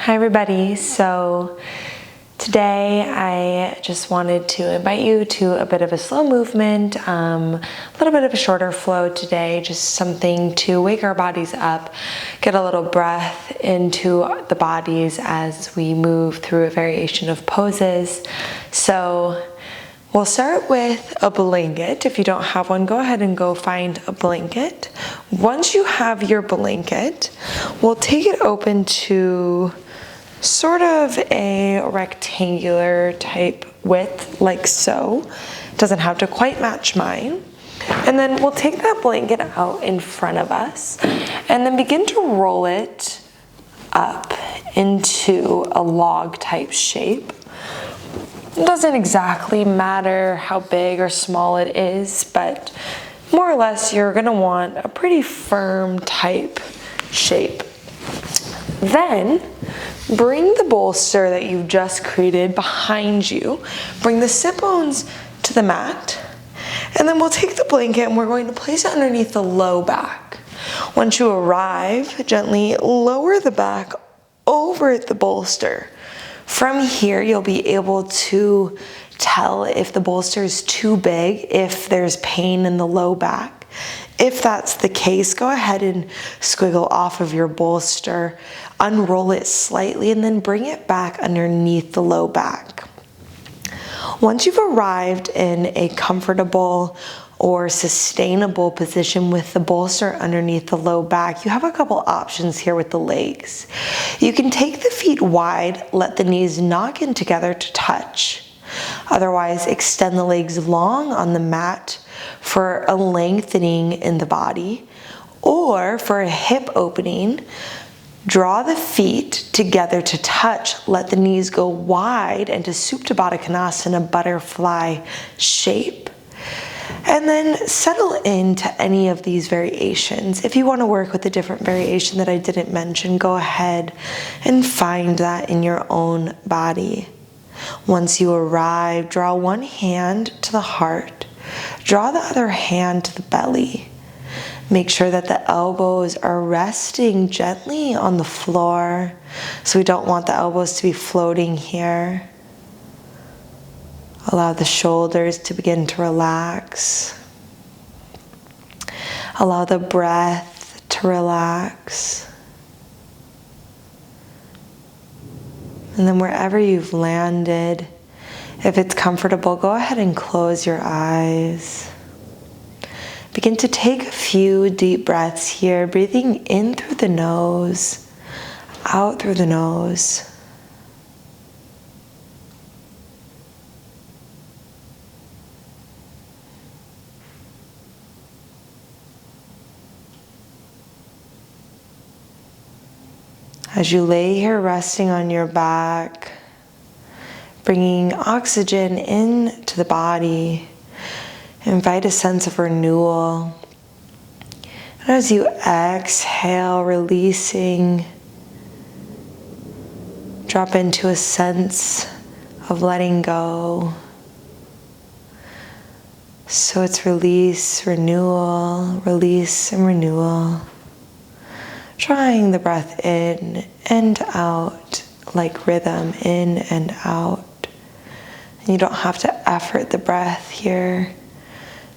Hi everybody. So today I just wanted to invite you to a bit of a slow movement, a little bit of a shorter flow today, just something to wake our bodies up, get a little breath into the bodies as we move through a variation of poses. So we'll start with a blanket. If you don't have one, go ahead and go find a blanket. Once you have your blanket, we'll take it open to sort of a rectangular type width, like so. It doesn't have to quite match mine. And then we'll take that blanket out in front of us and then begin to roll it up into a log type shape. It doesn't exactly matter how big or small it is, but more or less you're gonna want a pretty firm type shape. Then bring the bolster that you've just created behind you. Bring the sit bones to the mat. And then we'll take the blanket and we're going to place it underneath the low back. Once you arrive, gently lower the back over the bolster. From here, you'll be able to tell if the bolster is too big, if there's pain in the low back. If that's the case, go ahead and squiggle off of your bolster, unroll it slightly, and then bring it back underneath the low back. Once you've arrived in a comfortable or sustainable position with the bolster underneath the low back, you have a couple options here with the legs. You can take the feet wide, let the knees knock in together to touch. Otherwise, extend the legs long on the mat for a lengthening in the body, or for a hip opening, draw the feet together to touch, let the knees go wide into Supta Baddha Konasana, butterfly shape. And then settle into any of these variations. If you want to work with a different variation that I didn't mention, go ahead and find that in your own body. Once you arrive, draw one hand to the heart, draw the other hand to the belly. Make sure that the elbows are resting gently on the floor, so we don't want the elbows to be floating here. Allow the shoulders to begin to relax. Allow the breath to relax. And then wherever you've landed, if it's comfortable, go ahead and close your eyes. Begin to take a few deep breaths here, breathing in through the nose, out through the nose. As you lay here resting on your back, bringing oxygen into the body, invite a sense of renewal. And as you exhale, releasing, drop into a sense of letting go. So it's release, renewal, release and renewal. Drawing the breath in and out like rhythm, in and out. And you don't have to effort the breath here.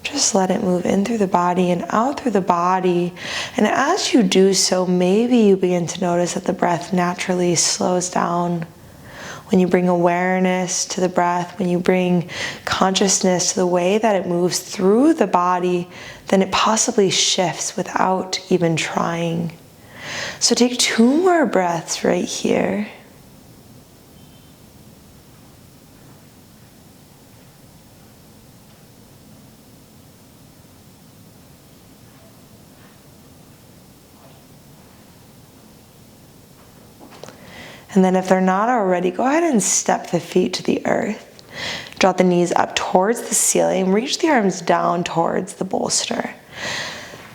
Just let it move in through the body and out through the body. And as you do so, maybe you begin to notice that the breath naturally slows down. When you bring awareness to the breath, when you bring consciousness to the way that it moves through the body, then it possibly shifts without even trying. So take 2 more breaths right here. And then if they're not already, go ahead and step the feet to the earth. Draw the knees up towards the ceiling, reach the arms down towards the bolster.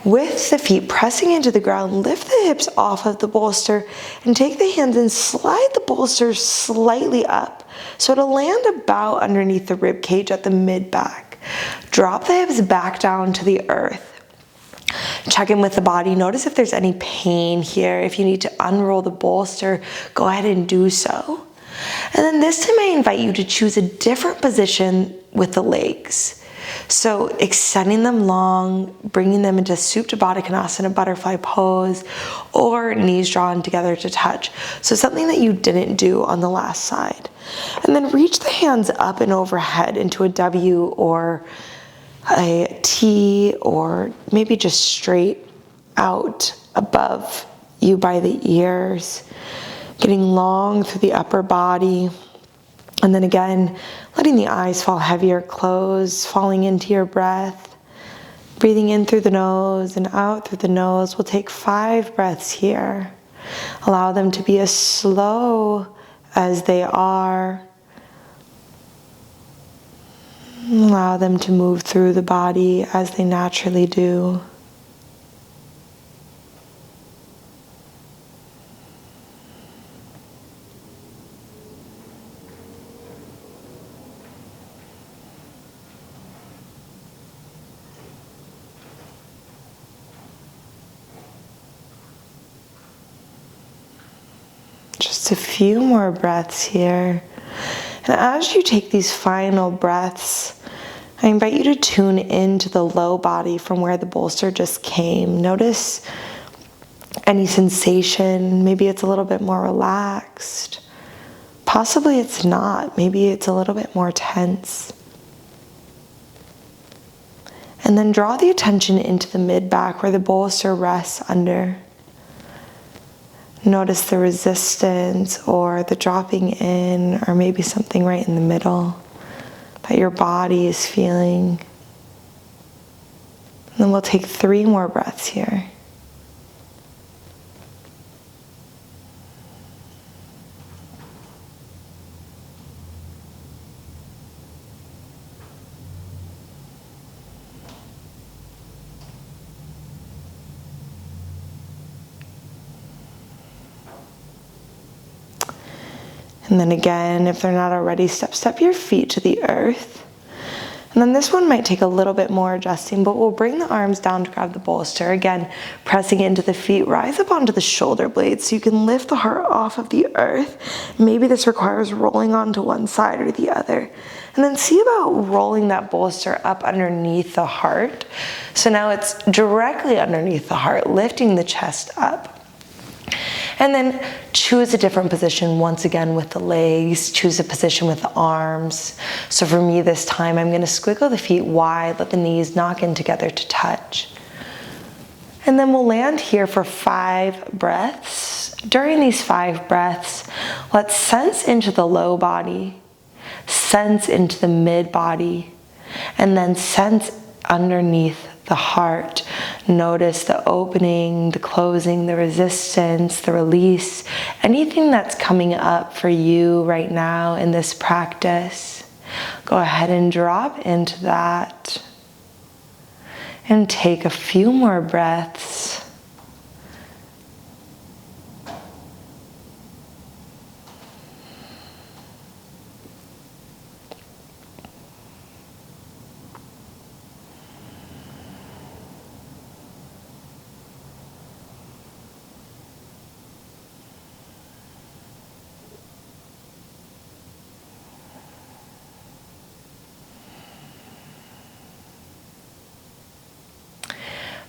With the feet pressing into the ground, lift the hips off of the bolster and take the hands and slide the bolster slightly up so it'll land about underneath the rib cage at the mid back. Drop the hips back down to the earth. Check in with the body. Notice if there's any pain here. If you need to unroll the bolster, go ahead and do so. And then this time I invite you to choose a different position with the legs. So extending them long, bringing them into Supta Baddha Konasana, butterfly pose, or knees drawn together to touch. So something that you didn't do on the last side. And then reach the hands up and overhead into a W or a T, or maybe just straight out above you by the ears, getting long through the upper body. And then again, letting the eyes fall heavier closed, falling into your breath, breathing in through the nose and out through the nose. We'll take 5 breaths here. Allow them to be as slow as they are. Allow them to move through the body as they naturally do. Just a few more breaths here. And as you take these final breaths, I invite you to tune into the low body from where the bolster just came. Notice any sensation. Maybe it's a little bit more relaxed. Possibly it's not. Maybe it's a little bit more tense. And then draw the attention into the mid-back where the bolster rests under. Notice the resistance or the dropping in, or maybe something right in the middle that your body is feeling. And then we'll take 3 more breaths here. And then again, if they're not already, step your feet to the earth. And then this one might take a little bit more adjusting, but we'll bring the arms down to grab the bolster. Again, pressing into the feet, rise up onto the shoulder blades so you can lift the heart off of the earth. Maybe this requires rolling onto one side or the other. And then see about rolling that bolster up underneath the heart. So now it's directly underneath the heart, lifting the chest up. And then choose a different position once again with the legs. Choose a position with the arms. So for me this time, I'm going to squiggle the feet wide, let the knees knock in together to touch. And then we'll land here for 5 breaths. During these 5 breaths, let's sense into the low body, sense into the mid body, and then sense underneath the heart. Notice the opening, the closing, the resistance, the release, anything that's coming up for you right now in this practice. Go ahead and drop into that and take a few more breaths.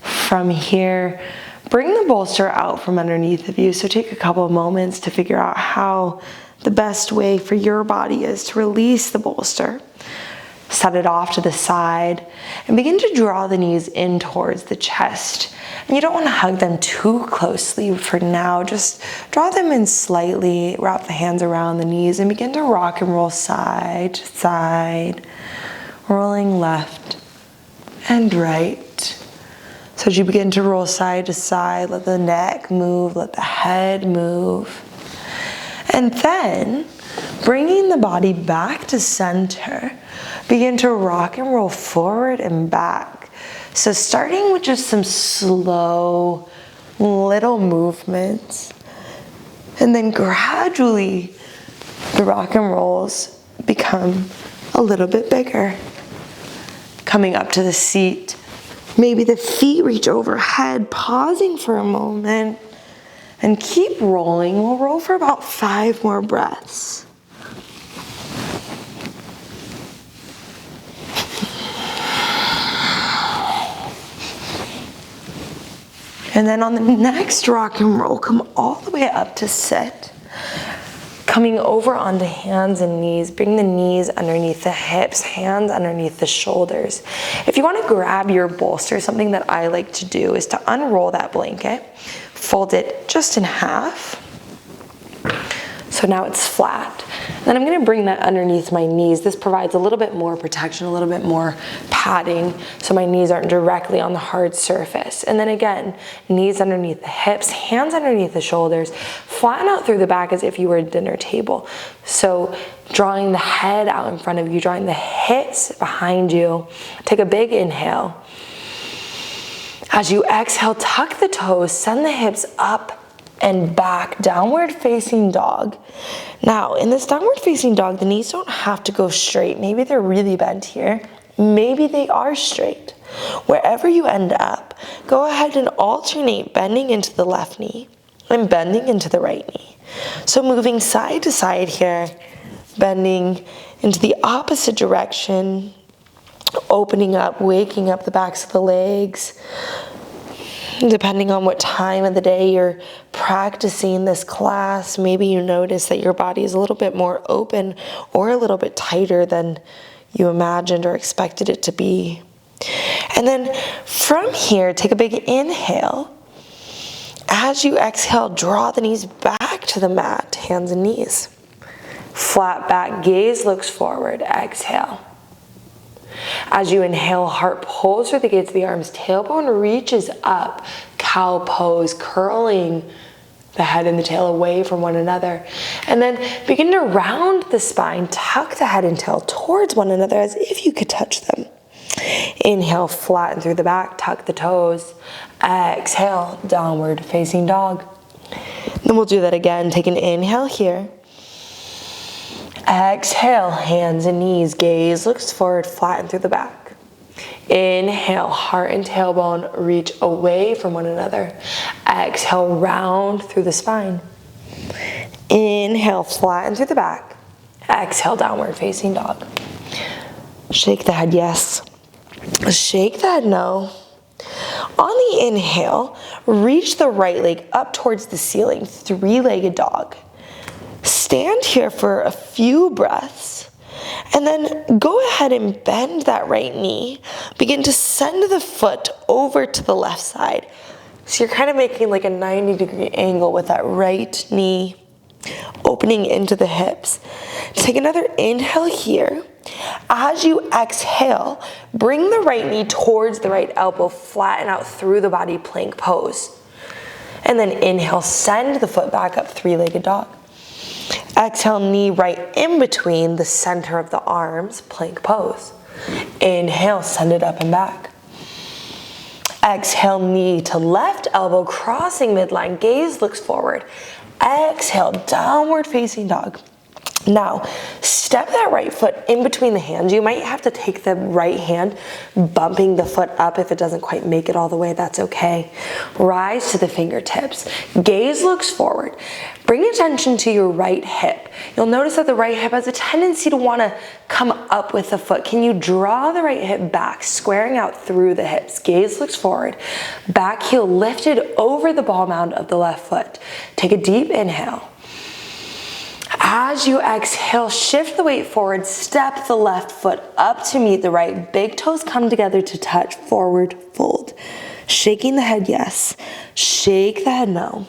From here, bring the bolster out from underneath of you. So take a couple of moments to figure out how the best way for your body is to release the bolster. Set it off to the side and begin to draw the knees in towards the chest. And you don't want to hug them too closely for now. Just draw them in slightly, wrap the hands around the knees and begin to rock and roll side to side, rolling left and right. So as you begin to roll side to side, let the neck move, let the head move. And then, bringing the body back to center, begin to rock and roll forward and back. So starting with just some slow, little movements. And then gradually, the rock and rolls become a little bit bigger. Coming up to the seat. Maybe the feet reach overhead, pausing for a moment, and keep rolling. We'll roll for about 5 more breaths. And then on the next rock and roll, come all the way up to sit. Coming over onto hands and knees, bring the knees underneath the hips, hands underneath the shoulders. If you want to grab your bolster, something that I like to do is to unroll that blanket, fold it just in half. So now it's flat. Then I'm going to bring that underneath my knees. This provides a little bit more protection, a little bit more padding, so my knees aren't directly on the hard surface. And then again, knees underneath the hips, hands underneath the shoulders, flatten out through the back as if you were at a dinner table. So drawing the head out in front of you, drawing the hips behind you. Take a big inhale. As you exhale, tuck the toes, send the hips up and back, downward facing dog. Now, in this downward facing dog, the knees don't have to go straight. Maybe they're really bent here. Maybe they are straight. Wherever you end up, go ahead and alternate bending into the left knee and bending into the right knee. So moving side to side here, bending into the opposite direction, opening up, waking up the backs of the legs. Depending on what time of the day you're practicing this class, maybe you notice that your body is a little bit more open or a little bit tighter than you imagined or expected it to be. And then from here, take a big inhale. As you exhale, draw the knees back to the mat, hands and knees. Flat back, gaze looks forward, exhale. As you inhale, heart pulls through the gates of the arms, tailbone reaches up, cow pose, curling the head and the tail away from one another. And then begin to round the spine, tuck the head and tail towards one another as if you could touch them. Inhale, flatten through the back, tuck the toes. Exhale, downward facing dog. Then we'll do that again. Take an inhale here. Exhale, hands and knees, gaze looks forward, flatten through the back. Inhale, heart and tailbone reach away from one another. Exhale, round through the spine. Inhale, flatten through the back. Exhale, downward facing dog. Shake the head, yes. Shake the head, no. On the inhale, reach the right leg up towards the ceiling, three-legged dog. Stand here for a few breaths, and then go ahead and bend that right knee. Begin to send the foot over to the left side. So you're kind of making like a 90-degree angle with that right knee, opening into the hips. Take another inhale here. As you exhale, bring the right knee towards the right elbow, flatten out through the body, plank pose. And then inhale, send the foot back up, three-legged dog. Exhale, knee right in between the center of the arms, plank pose. Inhale, send it up and back. Exhale, knee to left elbow, crossing midline, gaze looks forward. Exhale, downward facing dog. Now, step that right foot in between the hands. You might have to take the right hand, bumping the foot up. If it doesn't quite make it all the way, that's okay. Rise to the fingertips. Gaze looks forward. Bring attention to your right hip. You'll notice that the right hip has a tendency to want to come up with the foot. Can you draw the right hip back, squaring out through the hips? Gaze looks forward. Back heel lifted over the ball mound of the left foot. Take a deep inhale. As you exhale, shift the weight forward, step the left foot up to meet the right. Big toes come together to touch, forward fold. Shaking the head, yes. Shake the head, no.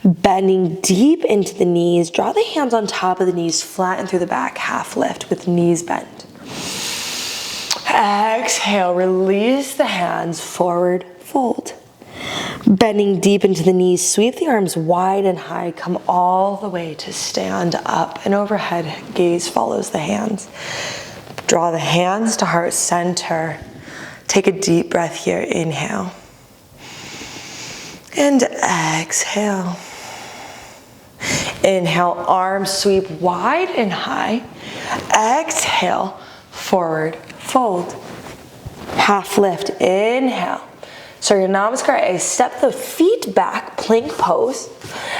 Bending deep into the knees, draw the hands on top of the knees, flatten through the back, half lift with knees bent. Exhale, release the hands, forward fold. Bending deep into the knees, sweep the arms wide and high, come all the way to stand up and overhead. Gaze follows the hands. Draw the hands to heart center. Take a deep breath here, inhale. And exhale. Inhale, arms sweep wide and high. Exhale, forward fold. half lift, inhale. So your namaskar, step the feet back, plank pose,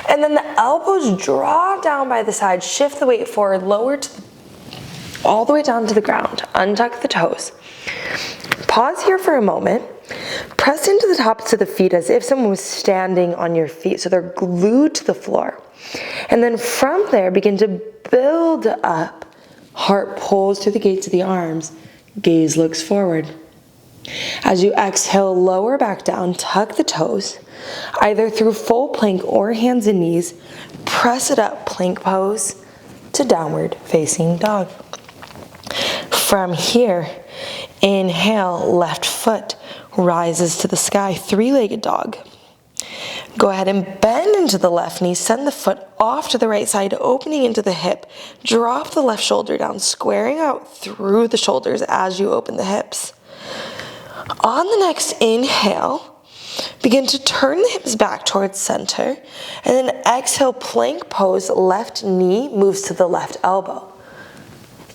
and then the elbows draw down by the side, shift the weight forward, lower to all the way down to the ground, untuck the toes. Pause here for a moment, press into the tops of the feet as if someone was standing on your feet, so they're glued to the floor. And then from there, begin to build up. Heart pulls through the gates of the arms, gaze looks forward. As you exhale, lower back down, tuck the toes, either through full plank or hands and knees, press it up, plank pose to downward facing dog. From here, inhale, left foot rises to the sky, three-legged dog. Go ahead and bend into the left knee, send the foot off to the right side, opening into the hip. Drop the left shoulder down, squaring out through the shoulders as you open the hips. On the next inhale, begin to turn the hips back towards center, and then exhale, plank pose, left knee moves to the left elbow.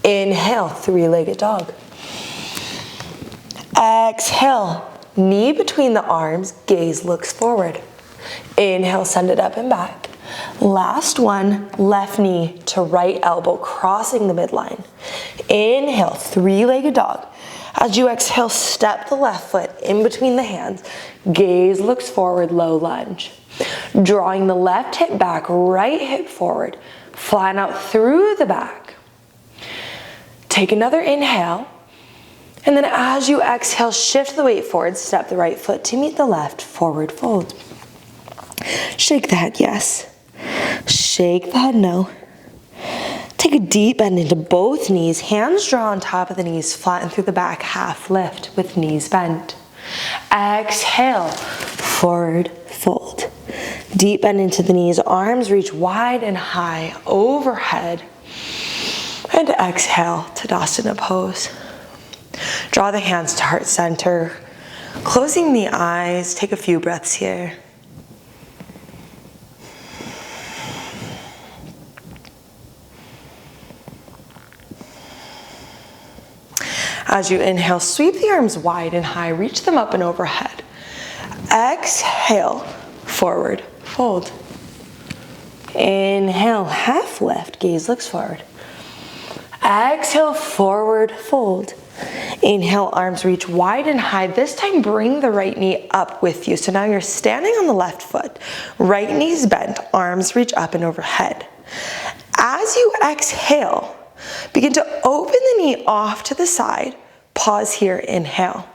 Inhale, three-legged dog. Exhale, knee between the arms, gaze looks forward. Inhale, send it up and back. Last one, left knee to right elbow, crossing the midline. Inhale, three-legged dog. As you exhale, step the left foot in between the hands. Gaze looks forward, low lunge. Drawing the left hip back, right hip forward. Flatten out through the back. Take another inhale. And then as you exhale, shift the weight forward. Step the right foot to meet the left, forward fold. Shake the head, yes. Shake the head, no. Take a deep bend into both knees. Hands draw on top of the knees. Flatten through the back. Half lift with knees bent. Exhale. Forward fold. Deep bend into the knees. Arms reach wide and high overhead. And exhale, Tadasana pose. Draw the hands to heart center. Closing the eyes. Take a few breaths here. As you inhale, sweep the arms wide and high, reach them up and overhead. Exhale, forward fold. Inhale, half lift, gaze looks forward. Exhale, forward fold. Inhale, arms reach wide and high. This time, bring the right knee up with you. So now you're standing on the left foot. Right knee's bent, arms reach up and overhead. As you exhale, begin to open the knee off to the side. Pause here, inhale.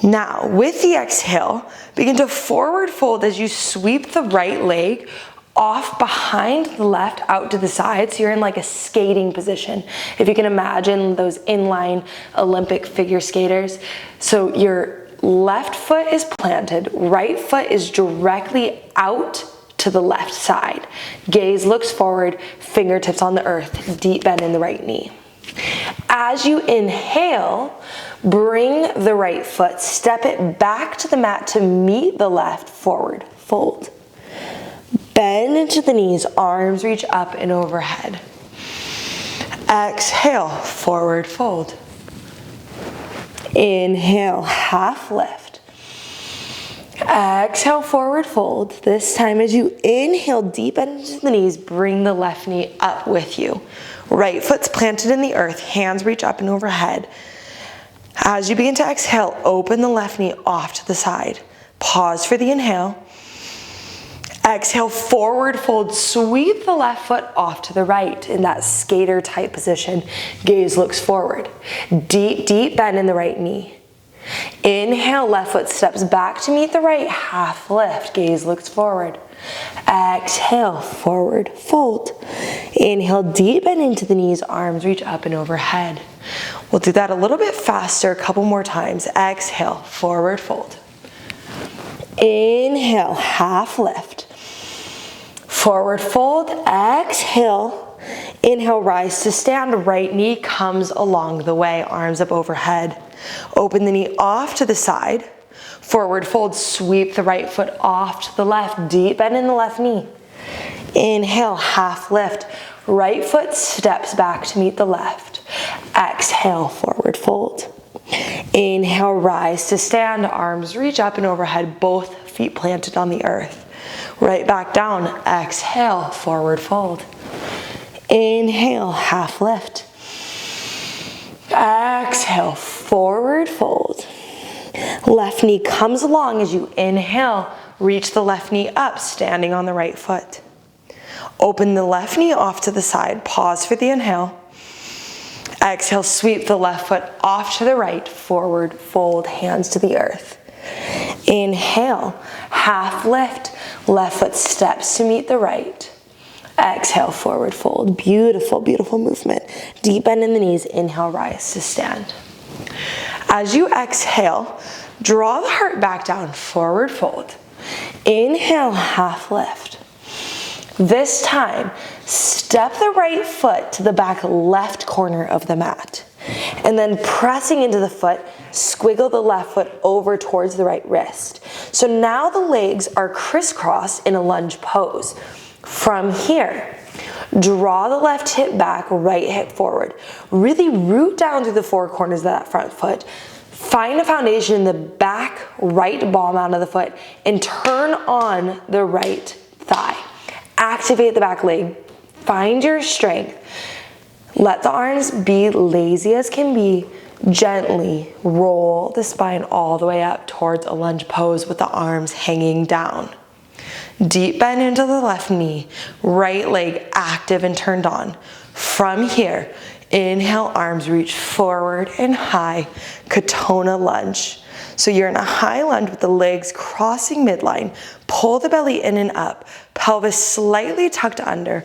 Now, with the exhale, begin to forward fold as you sweep the right leg off behind the left out to the side. So you're in like a skating position. If you can imagine those inline Olympic figure skaters. So your left foot is planted, right foot is directly out to the left side. Gaze looks forward, fingertips on the earth, deep bend in the right knee. As you inhale, bring the right foot, step it back to the mat to meet the left, forward fold. Bend into the knees, arms reach up and overhead. Exhale, forward fold. Inhale, half lift. Exhale, forward fold. This time as you inhale, deep into the knees, bring the left knee up with you. Right foot's planted in the earth, hands reach up and overhead. As you begin to exhale, open the left knee off to the side. Pause for the inhale. Exhale, forward fold, sweep the left foot off to the right in that skater type position. Gaze looks forward. Deep, deep bend in the right knee. Inhale, left foot steps back to meet the right, half lift, gaze looks forward. Exhale, forward fold. Inhale, deep bend into the knees, arms reach up and overhead. We'll do that a little bit faster, a couple more times. Exhale, forward fold. Inhale, half lift. Forward fold, exhale. Inhale, rise to stand, right knee comes along the way, arms up overhead. Open the knee off to the side. Forward fold, sweep the right foot off to the left, deep bend in the left knee. Inhale, half lift. Right foot steps back to meet the left. Exhale, forward fold. Inhale, rise to stand, arms reach up and overhead, both feet planted on the earth. Right back down, exhale, forward fold. Inhale, half lift. Exhale, forward fold. Left knee comes along as you inhale, reach the left knee up, standing on the right foot. Open the left knee off to the side, pause for the inhale. Exhale, sweep the left foot off to the right, forward fold, hands to the earth. Inhale, half lift, left foot steps to meet the right. Exhale, forward fold. Beautiful, beautiful movement. Deep bend in the knees. Inhale, rise to stand. As you exhale, draw the heart back down, forward fold. Inhale, half lift. This time, step the right foot to the back left corner of the mat. And then pressing into the foot, squiggle the left foot over towards the right wrist. So now the legs are crisscrossed in a lunge pose. From here, draw the left hip back, right hip forward. Really root down through the four corners of that front foot. Find a foundation in the back right ball mound of the foot and turn on the right thigh. Activate the back leg. Find your strength. Let the arms be lazy as can be. Gently roll the spine all the way up towards a lunge pose with the arms hanging down. Deep bend into the left knee, right leg active and turned on. From here, inhale, arms reach forward and high, Katona lunge. So you're in a high lunge with the legs crossing midline. Pull the belly in and up, pelvis slightly tucked under,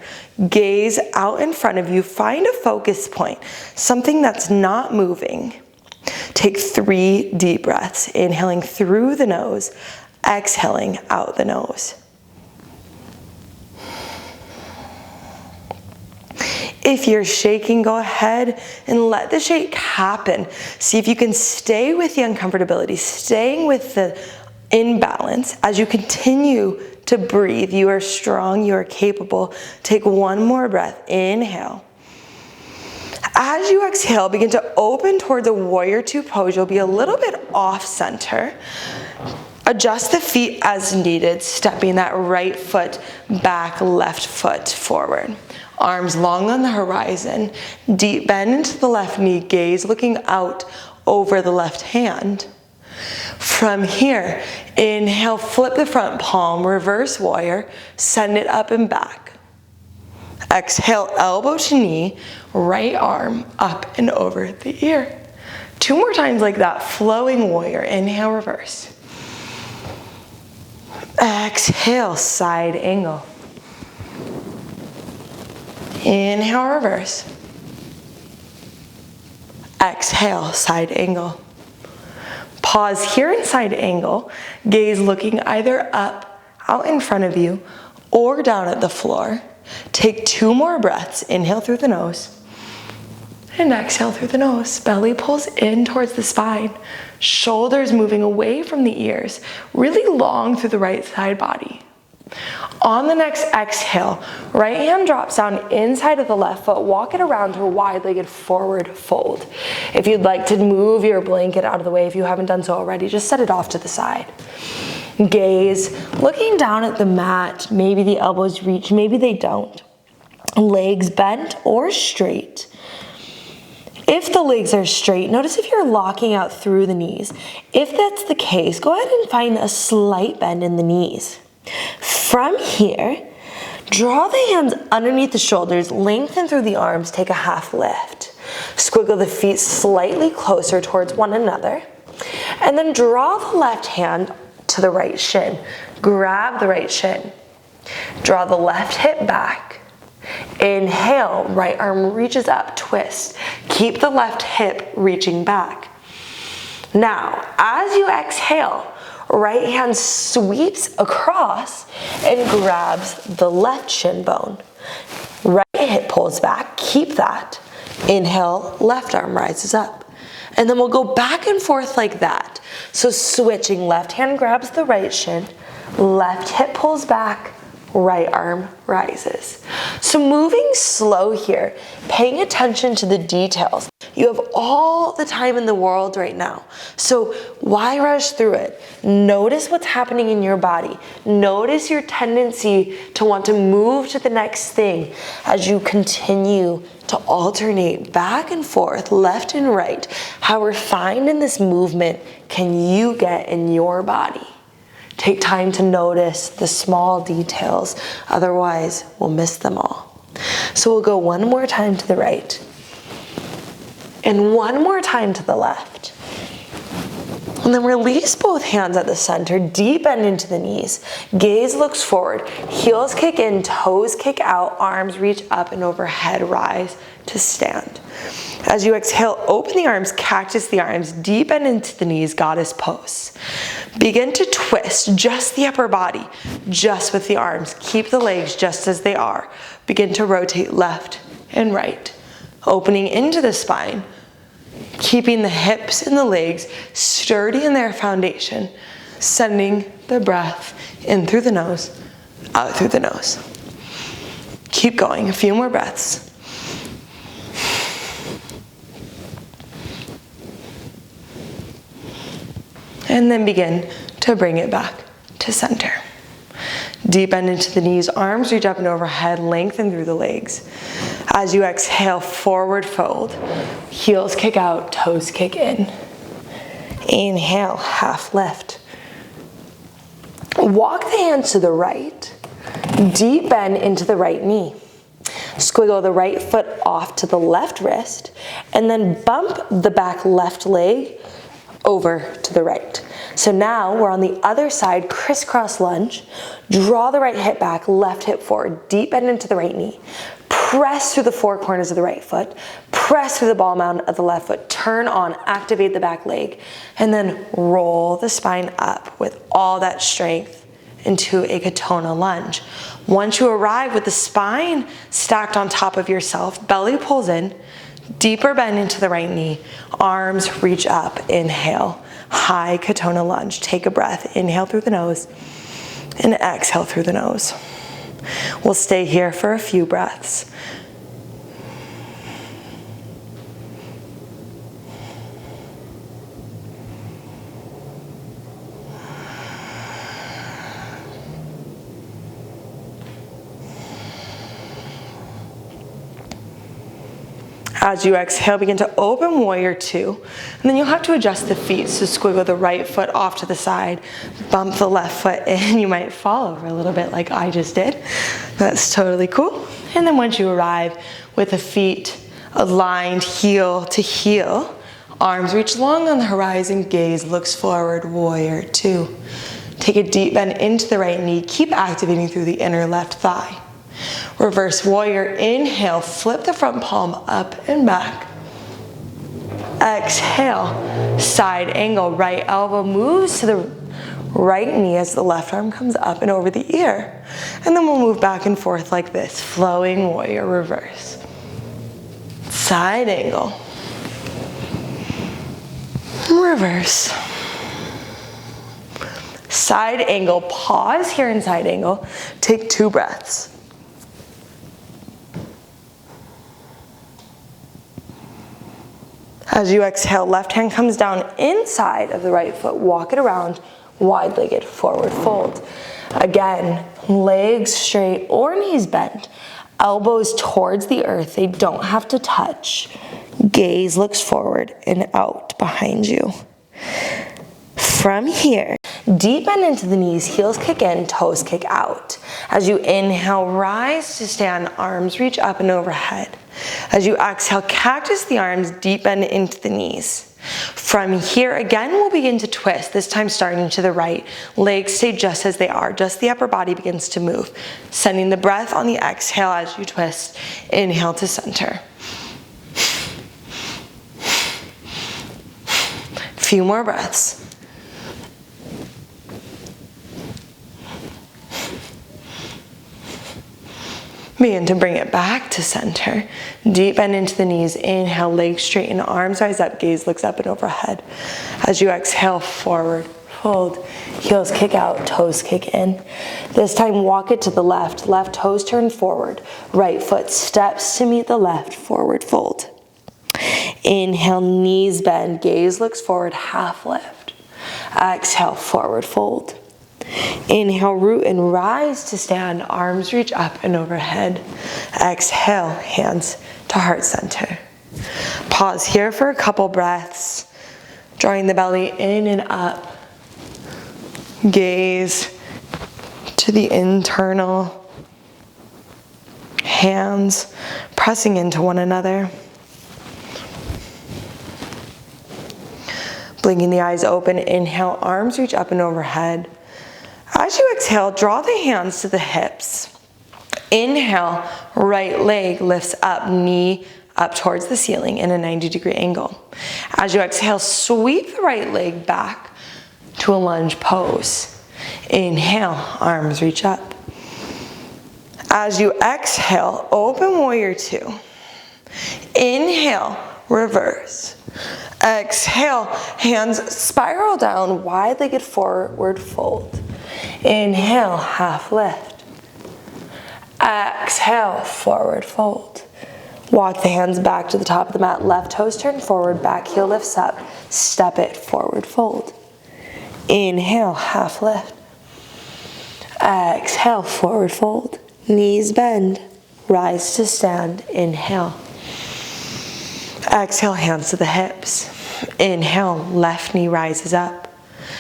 gaze out in front of you. Find a focus point, something that's not moving. Take 3 deep breaths, inhaling through the nose, exhaling out the nose. If you're shaking, go ahead and let the shake happen. See if you can stay with the uncomfortability, staying with the imbalance. As you continue to breathe, you are strong, you are capable. Take one more breath. Inhale. As you exhale, begin to open towards a warrior two pose. You'll be a little bit off center. Adjust the feet as needed, stepping that right foot back, left foot forward. Arms long on the horizon, deep bend into the left knee, gaze looking out over the left hand. From here, inhale, flip the front palm, reverse warrior, send it up and back. Exhale, elbow to knee, right arm up and over the ear. 2 more times like that, flowing warrior, inhale, reverse. Exhale, side angle. Inhale, reverse. Exhale, side angle. Pause here in side angle, gaze looking either up, out in front of you, or down at the floor. Take 2 more breaths. Inhale through the nose, and exhale through the nose. Belly pulls in towards the spine, shoulders moving away from the ears, really long through the right side body. On the next exhale, right hand drops down inside of the left foot. Walk it around to a wide-legged forward fold. If you'd like to move your blanket out of the way, if you haven't done so already, just set it off to the side. Gaze, looking down at the mat. Maybe the elbows reach, maybe they don't. Legs bent or straight. If the legs are straight, notice if you're locking out through the knees. If that's the case, go ahead and find a slight bend in the knees. From here, draw the hands underneath the shoulders, lengthen through the arms, take a half lift. Squiggle the feet slightly closer towards one another, and then draw the left hand to the right shin. Grab the right shin. Draw the left hip back. Inhale, right arm reaches up, twist. Keep the left hip reaching back. Now, as you exhale, right hand sweeps across and grabs the left shin bone. Right hip pulls back, keep that. Inhale, left arm rises up. And then we'll go back and forth like that. So switching, left hand grabs the right shin, left hip pulls back, right arm rises. So moving slow here, paying attention to the details. You have all the time in the world right now. So why rush through it? Notice what's happening in your body. Notice your tendency to want to move to the next thing as you continue to alternate back and forth, left and right. How refined in this movement can you get in your body? Take time to notice the small details, otherwise we'll miss them all. So we'll go one more time to the right, and one more time to the left. And then release both hands at the center, deep bend into the knees. Gaze looks forward, heels kick in, toes kick out, arms reach up and overhead, rise to stand. As you exhale, open the arms, cactus the arms, deep bend into the knees, goddess pose. Begin to twist just the upper body, just with the arms. Keep the legs just as they are. Begin to rotate left and right, opening into the spine, keeping the hips and the legs sturdy in their foundation, sending the breath in through the nose, out through the nose. Keep going, a few more breaths. And then begin to bring it back to center. Deep bend into the knees, arms reach up and overhead, lengthen through the legs. As you exhale, forward fold. Heels kick out, toes kick in. Inhale, half lift. Walk the hands to the right. Deep bend into the right knee. Squiggle the right foot off to the left wrist, and then bump the back left leg over to the right. So now we're on the other side, crisscross lunge. Draw the right hip back, left hip forward, deep bend into the right knee. Press through the four corners of the right foot. Press through the ball mound of the left foot. Turn on, activate the back leg, and then roll the spine up with all that strength into a Katona lunge. Once you arrive with the spine stacked on top of yourself, belly pulls in, deeper bend into the right knee, arms reach up, inhale, high Katona lunge. Take a breath, inhale through the nose and exhale through the nose. We'll stay here for a few breaths. As you exhale, begin to open warrior two, and then you'll have to adjust the feet. So squiggle the right foot off to the side, bump the left foot in. You might fall over a little bit like I just did. That's totally cool. And then once you arrive with the feet aligned heel to heel, arms reach long on the horizon, gaze looks forward, warrior two. Take a deep bend into the right knee, keep activating through the inner left thigh. Reverse warrior, inhale, flip the front palm up and back. Exhale, side angle, right elbow moves to the right knee as the left arm comes up and over the ear. And then we'll move back and forth like this, flowing warrior, reverse. Side angle. Reverse. Side angle, pause here in side angle, take 2 breaths. As you exhale, left hand comes down inside of the right foot. Walk it around, wide-legged, forward fold. Again, legs straight or knees bent. Elbows towards the earth. They don't have to touch. Gaze looks forward and out behind you. From here, deep bend into the knees, heels kick in, toes kick out. As you inhale, rise to stand, arms reach up and overhead. As you exhale, cactus the arms, deep bend into the knees. From here, again, we'll begin to twist, this time starting to the right. Legs stay just as they are, just the upper body begins to move. Sending the breath on the exhale as you twist. Inhale to center. Few more breaths. Begin to bring it back to center. Deep bend into the knees. Inhale, legs straighten, arms rise up, gaze looks up and overhead. As you exhale, forward fold. Heels kick out, toes kick in. This time walk it to the left. Left toes turn forward. Right foot steps to meet the left, forward fold. Inhale, knees bend, gaze looks forward, half lift. Exhale, forward fold. Inhale, root and rise to stand, arms reach up and overhead. Exhale, hands to heart center. Pause here for a couple breaths, drawing the belly in and up. Gaze to the internal, hands pressing into one another. Blinking the eyes open, inhale, arms reach up and overhead. As you exhale, draw the hands to the hips. Inhale, right leg lifts up, knee up towards the ceiling in a 90-degree angle. As you exhale, sweep the right leg back to a lunge pose. Inhale, arms reach up. As you exhale, open warrior two. Inhale, reverse. Exhale, hands spiral down, wide-legged forward fold. Inhale, half lift. Exhale, forward fold. Walk the hands back to the top of the mat. Left toes turn forward, back heel lifts up. Step it, forward fold. Inhale, half lift. Exhale, forward fold. Knees bend, rise to stand. Inhale. Exhale, hands to the hips. Inhale, left knee rises up.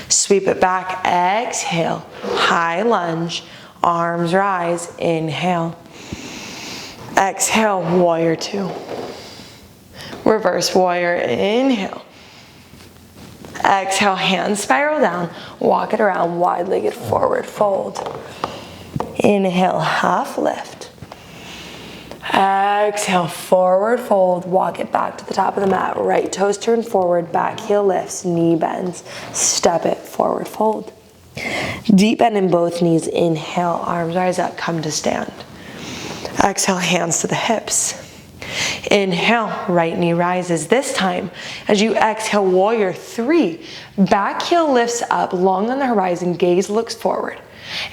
Sweep it back, exhale, high lunge, arms rise, inhale. Exhale, warrior two. Reverse warrior, inhale. Exhale, hands spiral down, walk it around, wide-legged forward fold. Inhale, half lift. Exhale, forward fold, walk it back to the top of the mat. Right toes turn forward, back heel lifts, knee bends. Step it, forward fold. Deep bend in both knees. Inhale, arms rise up, come to stand. Exhale, hands to the hips. Inhale, right knee rises. This time, as you exhale, warrior three. Back heel lifts up, long on the horizon, gaze looks forward.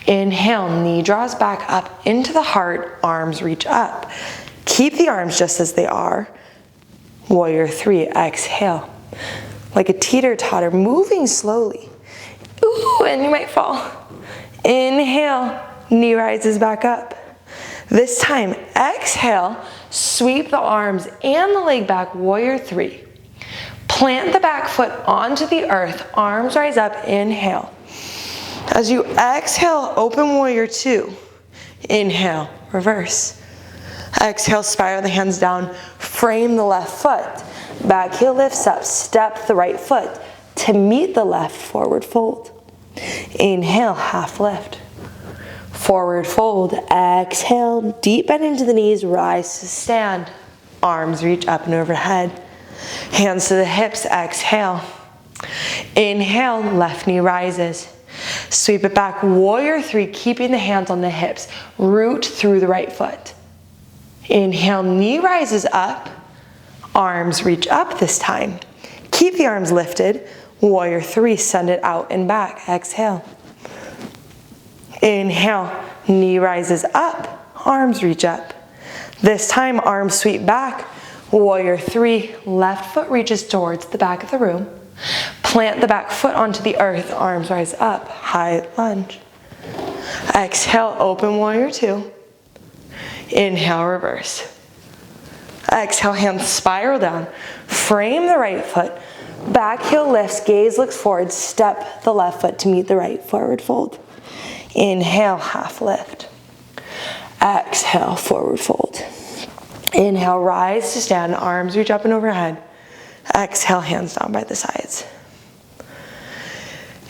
Inhale, knee draws back up into the heart, arms reach up. Keep the arms just as they are. Warrior three, exhale. Like a teeter-totter, moving slowly. Ooh, and you might fall. Inhale, knee rises back up. This time, exhale, sweep the arms and the leg back, warrior three. Plant the back foot onto the earth, arms rise up, inhale. As you exhale, open warrior two. Inhale, reverse. Exhale, spiral the hands down, frame the left foot. Back heel lifts up, step the right foot to meet the left, forward fold. Inhale, half lift. Forward fold, exhale, deep bend into the knees, rise to stand. Arms reach up and overhead. Hands to the hips, exhale. Inhale, left knee rises. Sweep it back, warrior three, keeping the hands on the hips. Root through the right foot. Inhale, knee rises up. Arms reach up this time. Keep the arms lifted. Warrior three, send it out and back. Exhale. Inhale, knee rises up. Arms reach up. This time, arms sweep back. Warrior three, left foot reaches towards the back of the room. Plant the back foot onto the earth, arms rise up, high lunge. Exhale, open warrior two. Inhale, reverse. Exhale, hands spiral down. Frame the right foot. Back heel lifts, gaze looks forward. Step the left foot to meet the right, forward fold. Inhale, half lift. Exhale, forward fold. Inhale, rise to stand, arms reach up and overhead. Exhale, hands down by the sides.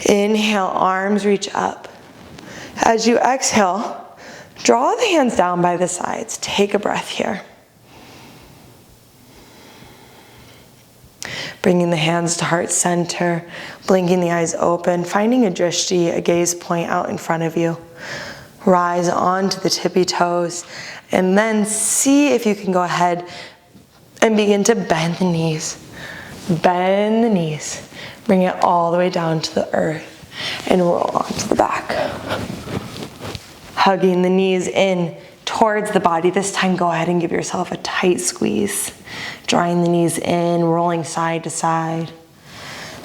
Inhale, arms reach up. As you exhale, draw the hands down by the sides. Take a breath here. Bringing the hands to heart center, blinking the eyes open, finding a drishti, a gaze point out in front of you. Rise onto the tippy toes, and then see if you can go ahead and begin to bend the knees. Bend the knees. Bring it all the way down to the earth. and roll onto the back. Hugging the knees in towards the body. This time, go ahead and give yourself a tight squeeze. Drawing the knees in, rolling side to side.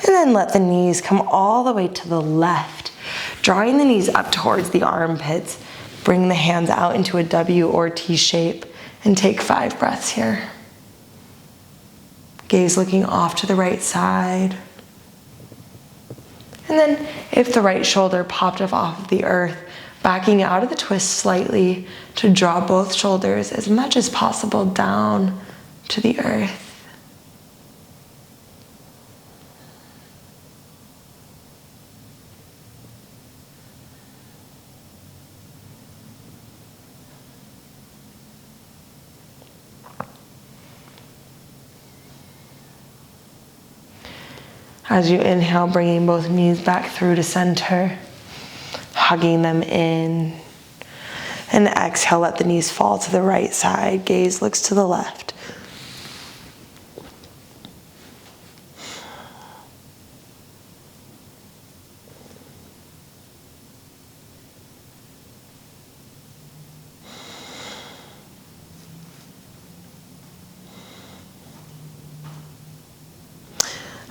And then let the knees come all the way to the left. Drawing the knees up towards the armpits. Bring the hands out into a W or T shape and take 5 breaths here. Gaze looking off to the right side. And then if the right shoulder popped up off of the earth, backing out of the twist slightly to draw both shoulders as much as possible down to the earth. As you inhale, bringing both knees back through to center, hugging them in. And exhale, let the knees fall to the right side. Gaze looks to the left.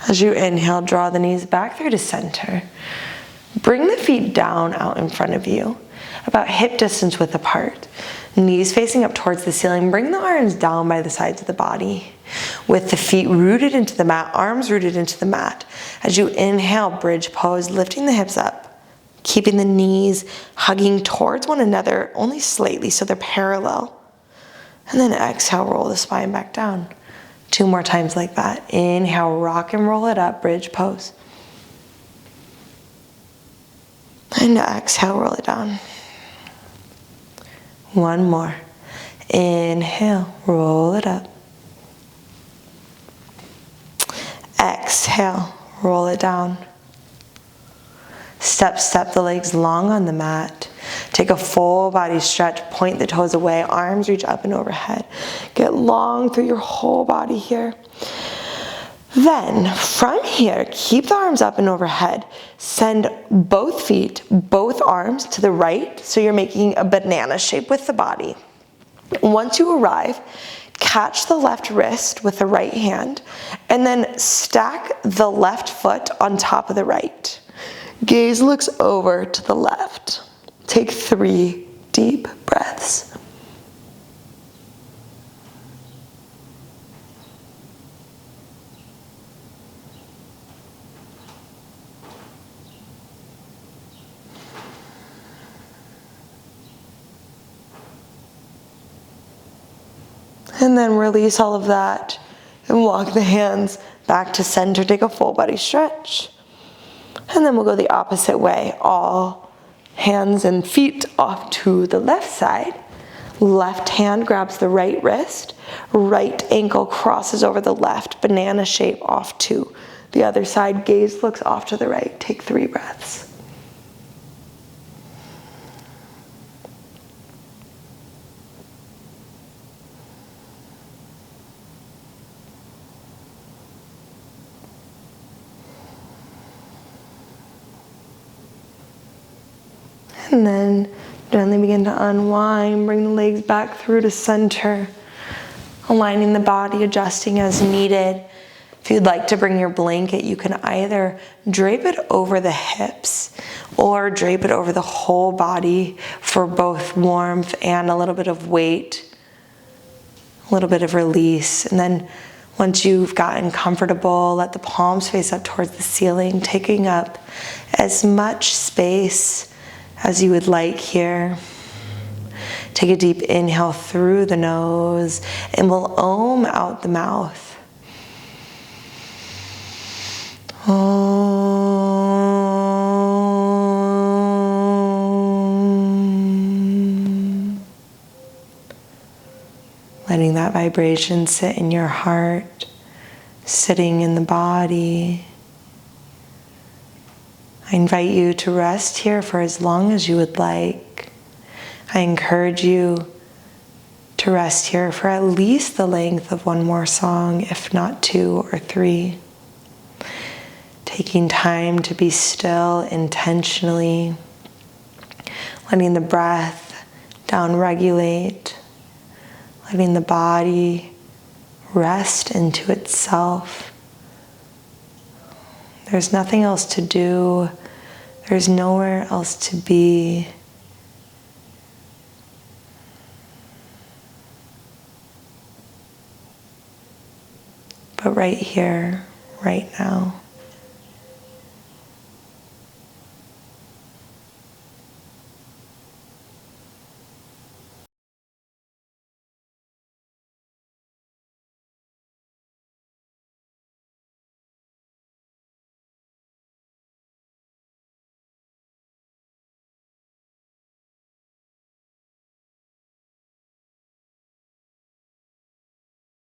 As you inhale, draw the knees back through to center. Bring the feet down out in front of you, about hip distance width apart. Knees facing up towards the ceiling. Bring the arms down by the sides of the body. With the feet rooted into the mat, arms rooted into the mat. As you inhale, bridge pose, lifting the hips up. Keeping the knees hugging towards one another, only slightly so they're parallel. And then exhale, roll the spine back down. 2 more times like that. Inhale, rock and roll it up, bridge pose. And exhale, roll it down. 1 more. Inhale, roll it up. Exhale, roll it down. Step the legs long on the mat. Take a full body stretch, point the toes away, arms reach up and overhead. Get long through your whole body here. Then, from here, keep the arms up and overhead. Send both feet, both arms to the right, so you're making a banana shape with the body. Once you arrive, catch the left wrist with the right hand, and then stack the left foot on top of the right. Gaze looks over to the left. Take 3 deep breaths. And then release all of that and walk the hands back to center. Take a full body stretch. And then we'll go the opposite way. All hands and feet off to the left side. Left hand grabs the right wrist. Right ankle crosses over the left. Banana shape off to the other side. Gaze looks off to the right. Take 3 breaths. And then gently begin to unwind, bring the legs back through to center, aligning the body, adjusting as needed. If you'd like to bring your blanket, you can either drape it over the hips or drape it over the whole body for both warmth and a little bit of weight, a little bit of release. And then once you've gotten comfortable, let the palms face up towards the ceiling, taking up as much space as you would like here. Take a deep inhale through the nose and we'll Om out the mouth. Om. Letting that vibration sit in your heart, sitting in the body. I invite you to rest here for as long as you would like. I encourage you to rest here for at least the length of 1 more song, if not 2 or 3. taking time to be still intentionally, letting the breath down-regulate, letting the body rest into itself. There's nothing else to do. There's nowhere else to be. But right here, right now.